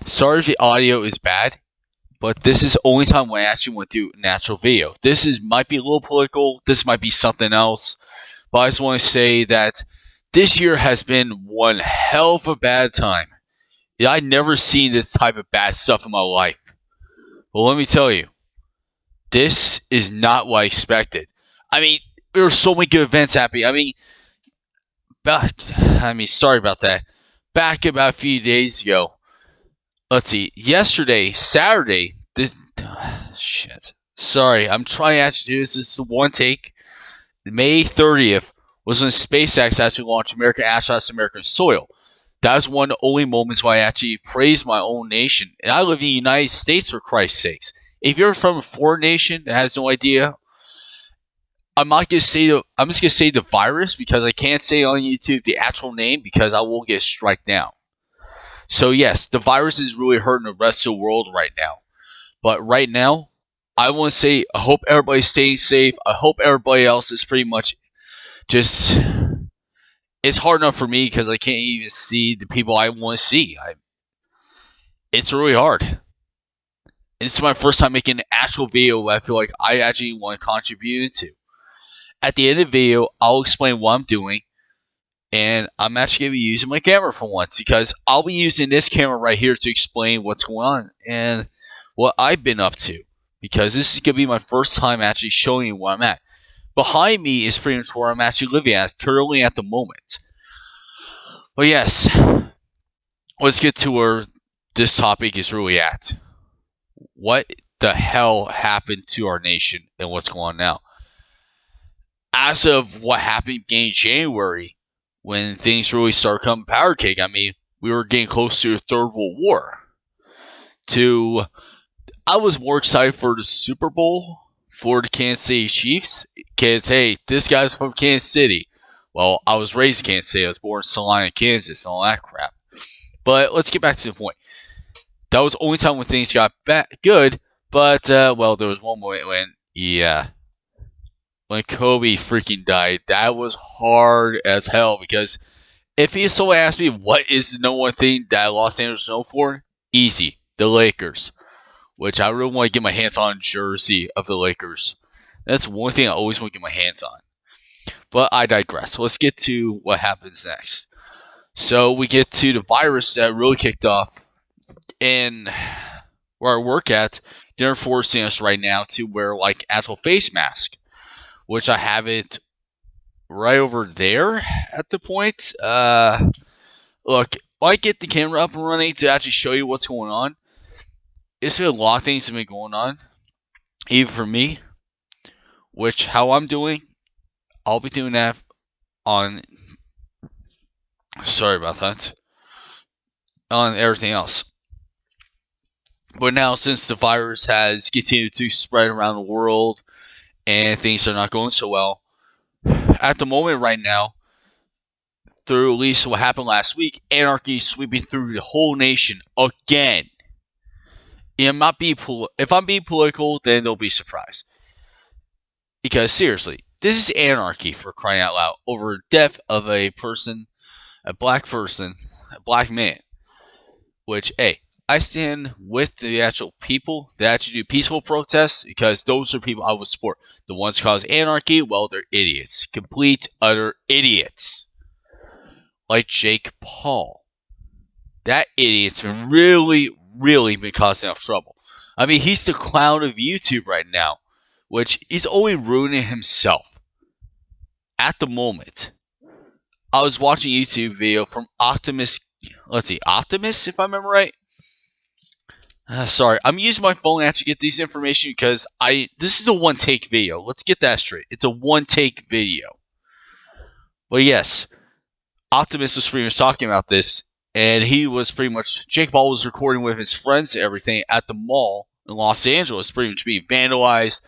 Sorry if the audio is bad, but this is the only time when I actually went through natural video. This is might be a little political. This might be something else, but I just want to say that this year has been one hell of a bad time. Yeah, I've never seen this type of bad stuff in my life. But let me tell you, this is not what I expected. I mean, there were so many good events happening. Sorry about that. Back about a few days ago, let's see, yesterday, Saturday, shit. Sorry, I'm trying to actually do this. This is one take. May 30th was when SpaceX actually launched American astronauts to American soil. That was one of the only moments where I actually praised my own nation. And I live in the United States, for Christ's sakes. If you're from a foreign nation that has no idea, I'm not gonna say I'm just gonna say the virus because I can't say on YouTube the actual name because I will get struck down. So yes, the virus is really hurting the rest of the world right now. But right now, I want to say I hope everybody's staying safe. I hope everybody else is pretty much just. It's hard enough for me because I can't even see the people I want to see. It's really hard. It's my first time making an actual video I feel like I actually want to contribute to. At the end of the video, I'll explain what I'm doing, and I'm actually going to be using my camera for once because I'll be using this camera right here to explain what's going on and what I've been up to because this is going to be my first time actually showing you where I'm at. Behind me is pretty much where I'm actually living at currently at the moment. But yes, let's get to where this topic is really at. What the hell happened to our nation and what's going on now? As of what happened in January, when things really started coming power kick, I mean, we were getting close to a third world war. I was more excited for the Super Bowl for the Kansas City Chiefs because hey, this guy's from Kansas City. Well, I was raised in Kansas City. I was born in Salina, Kansas, and all that crap. But let's get back to the point. That was the only time when things got good. But well, there was one moment when Kobe freaking died. That was hard as hell because if someone asked me what is the number one thing that Los Angeles is known for, easy, the Lakers. Which I really want to get my hands on a jersey of the Lakers. That's one thing I always want to get my hands on. But I digress. Let's get to what happens next. So we get to the virus that really kicked off, and where I work at, they're forcing us right now to wear like actual face mask, which I have it right over there at the point. Look, I get the camera up and running to actually show you what's going on. It's been a lot of things that have been going on, even for me. Which how I'm doing, I'll be doing that on. Sorry about that. On everything else. But now, since the virus has continued to spread around the world and things are not going so well, at the moment right now, through at least what happened last week, anarchy is sweeping through the whole nation again. If I'm being political, then they'll be surprised. Because seriously, this is anarchy for crying out loud over the death of a black person, a black man. Which, hey, I stand with the actual people that actually do peaceful protests because those are people I would support. The ones who cause anarchy, well, they're idiots. Complete, utter idiots. Like Jake Paul. That idiot's been really been causing enough trouble. I mean, he's the clown of YouTube right now, which he's only ruining himself. At the moment, I was watching a YouTube video from Optimus. Let's see, Optimus, if I remember right. Sorry, I'm using my phone to actually get this information because this is a one take video. Let's get that straight. It's a one take video. But yes, Optimus was pretty much talking about this, and he was pretty much Jake Paul was recording with his friends and everything at the mall in Los Angeles, pretty much being vandalized.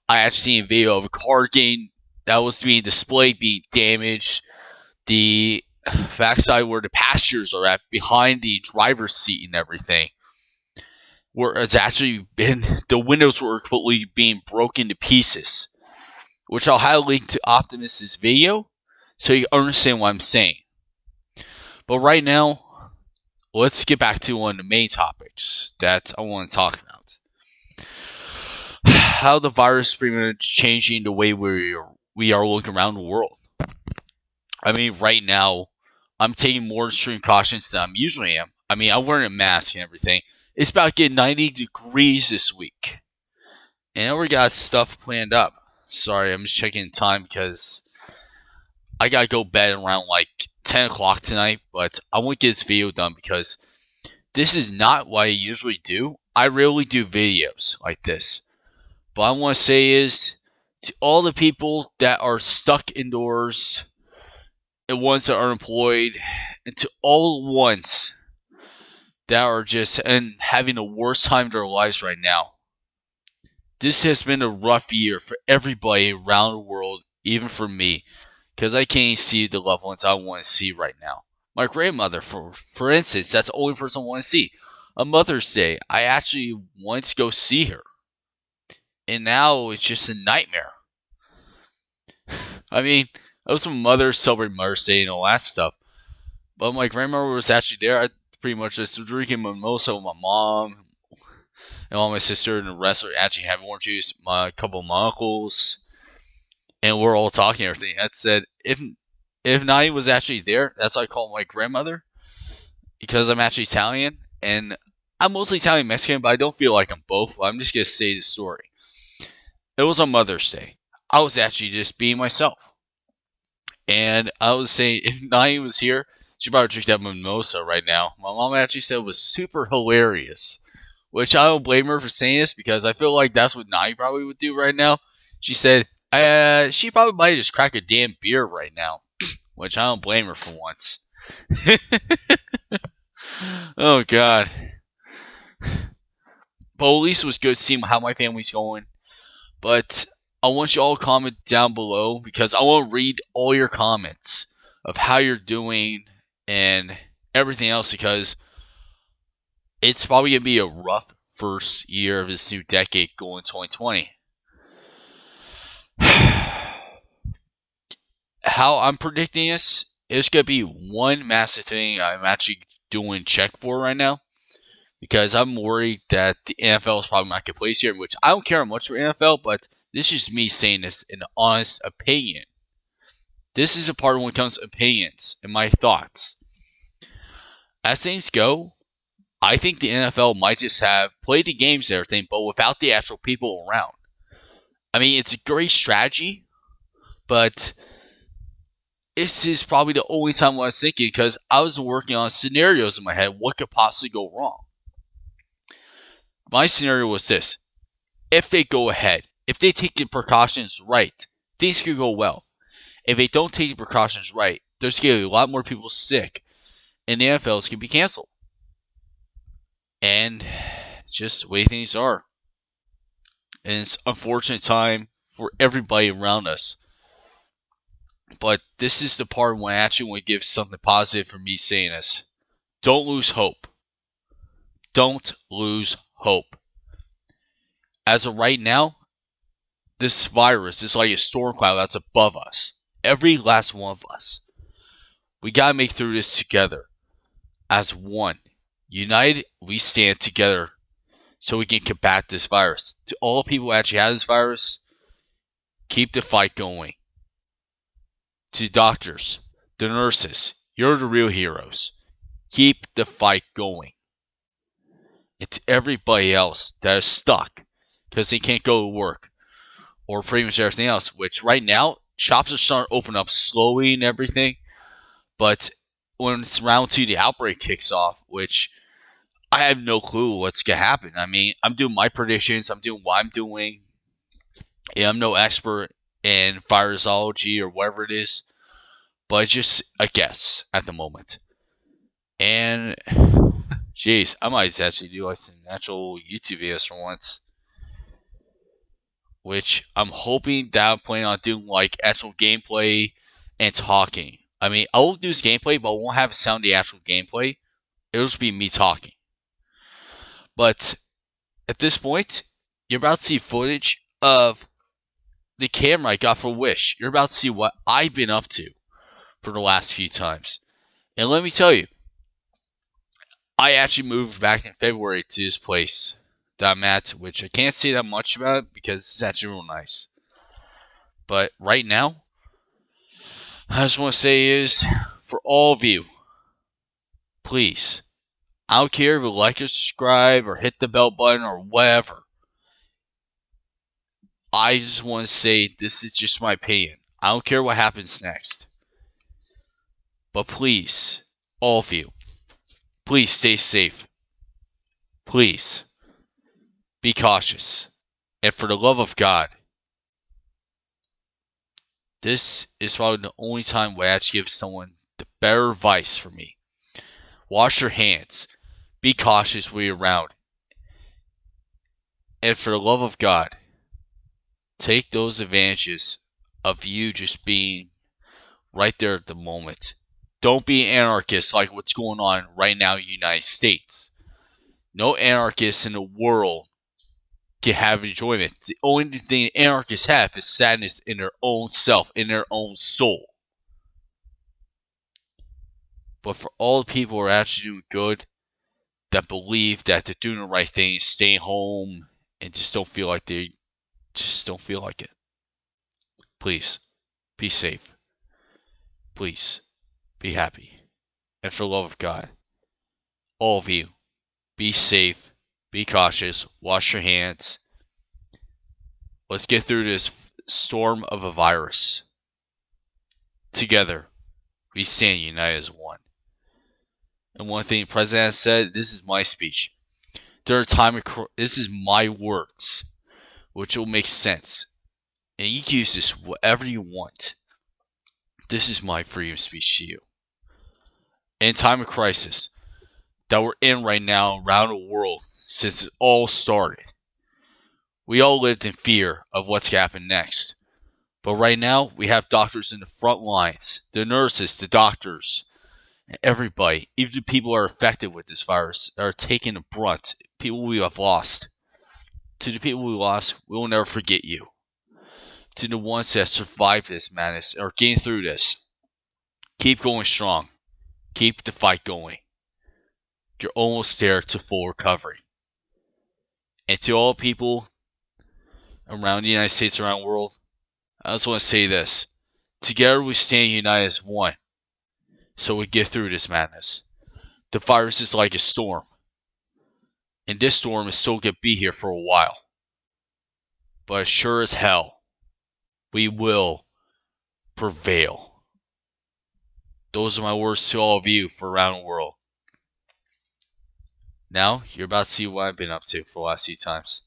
I actually seen a video of a car getting that was being displayed being damaged. The backside where the passengers are at, behind the driver's seat and everything, where it's actually been the windows were completely being broken to pieces, which I'll have a link to Optimus's video so you understand what I'm saying. But right now, let's get back to one of the main topics that I want to talk about. How the virus is pretty much changing the way we are looking around the world. I mean, right now, I'm taking more extreme cautions than I usually am. I mean, I'm wearing a mask and everything. It's about getting 90 degrees this week. And we got stuff planned up. Sorry, I'm just checking time because I gotta go bed around like 10 o'clock tonight. But I want to get this video done because this is not what I usually do. I rarely do videos like this. But I want to say is to all the people that are stuck indoors, and ones that are employed, and to all the ones that are just and having the worst time of their lives right now. This has been a rough year for everybody around the world, even for me, because I can't see the loved ones I want to see right now. My grandmother, for instance, that's the only person I want to see. On Mother's Day, I actually wanted to go see her, and now it's just a nightmare. I mean, I was with my mother celebrating Mother's Day and all that stuff, but my grandmother was actually there. I pretty much just drinking mimosa with my mom and all my sister and the rest are actually having orange juice. My couple of my uncles, and we're all talking and everything. That said, if Nani was actually there, that's why I call my grandmother because I'm actually Italian and I'm mostly Italian Mexican, but I don't feel like I'm both. I'm just gonna say the story. It was on Mother's Day. I was actually just being myself, and I was saying if Nani was here, she'd probably drink that mimosa right now. My mom actually said it was super hilarious, which I don't blame her for saying this because I feel like that's what Nani probably would do right now. She said she probably might just crack a damn beer right now, which I don't blame her for once. Oh God. But at least it was good seeing how my family's going. But I want you all to comment down below because I want to read all your comments of how you're doing and everything else because it's probably going to be a rough first year of this new decade going 2020. How I'm predicting this, it's going to be one massive thing I'm actually doing check for right now because I'm worried that the NFL is probably not going to play this year, which I don't care much for NFL, but this is me saying this in an honest opinion. This is a part when it comes to opinions and my thoughts. As things go, I think the NFL might just have played the games and everything, but without the actual people around. I mean, it's a great strategy, but this is probably the only time I was thinking because I was working on scenarios in my head. What could possibly go wrong? My scenario was this. If they go ahead, if they take the precautions right, things could go well. If they don't take the precautions right, there's going to be a lot more people sick, and the NFL is going to be canceled. And just the way things are. And it's an unfortunate time for everybody around us. But this is the part when I actually want to give something positive for me saying this. Don't lose hope. Don't lose hope. As of right now, this virus is like a storm cloud that's above us. Every last one of us. We gotta make through this together. As one. United, we stand together so we can combat this virus. To all people who actually have this virus, keep the fight going. To doctors, the nurses, you're the real heroes. Keep the fight going. And to everybody else that is stuck because they can't go to work or pretty much everything else, which right now, shops are starting to open up slowly and everything. But when it's round two, the outbreak kicks off, which I have no clue what's going to happen. I mean, I'm doing my predictions. I'm doing what I'm doing. Yeah, I'm no expert in virusology or whatever it is, but just a guess at the moment. And, jeez, I might actually do like some natural YouTube videos for once. Which I'm hoping that I'm planning on doing like actual gameplay and talking. I mean, I will do gameplay, but I won't have sound the actual gameplay. It'll just be me talking. But at this point, you're about to see footage of the camera I got for Wish. You're about to see what I've been up to for the last few times. And let me tell you, I actually moved back in February to this place that I'm at, which I can't say that much about because it's actually real nice. But right now, I just want to say is, for all of you, please, I don't care if you like or subscribe or hit the bell button or whatever. I just want to say this is just my opinion. I don't care what happens next. But please, all of you, please stay safe. Please, be cautious. And for the love of God, this is probably the only time where I actually give someone the better advice for me. Wash your hands. Be cautious when you're around. And for the love of God, take those advantages of you just being right there at the moment. Don't be an anarchist like what's going on right now in the United States. No anarchists in the world can have enjoyment. The only thing anarchists have is sadness in their own self, in their own soul. But for all the people who are actually doing good, that believe that they're doing the right thing, staying home, and just don't feel like it. Please, be safe. Please, be happy. And for the love of God, all of you, be safe, be cautious, wash your hands. Let's get through this storm of a virus. Together, we stand united as one. And one thing the president said, this is my speech. This is my words, which will make sense. And you can use this whatever you want. This is my freedom speech to you. In time of crisis that we're in right now around the world since it all started, we all lived in fear of what's going to happen next. But right now, we have doctors in the front lines, the nurses, the doctors, everybody, even the people who are affected with this virus, are taking the brunt. People we have lost. To the people we lost, we will never forget you. To the ones that survived this madness or getting through this, keep going strong. Keep the fight going. You're almost there to full recovery. And to all people around the United States, around the world, I just want to say this. Together we stand united as one, so we get through this madness. The virus is like a storm, and this storm is still going to be here for a while. But as sure as hell, we will prevail. Those are my words to all of you for around the world. Now, you're about to see what I've been up to for the last few times.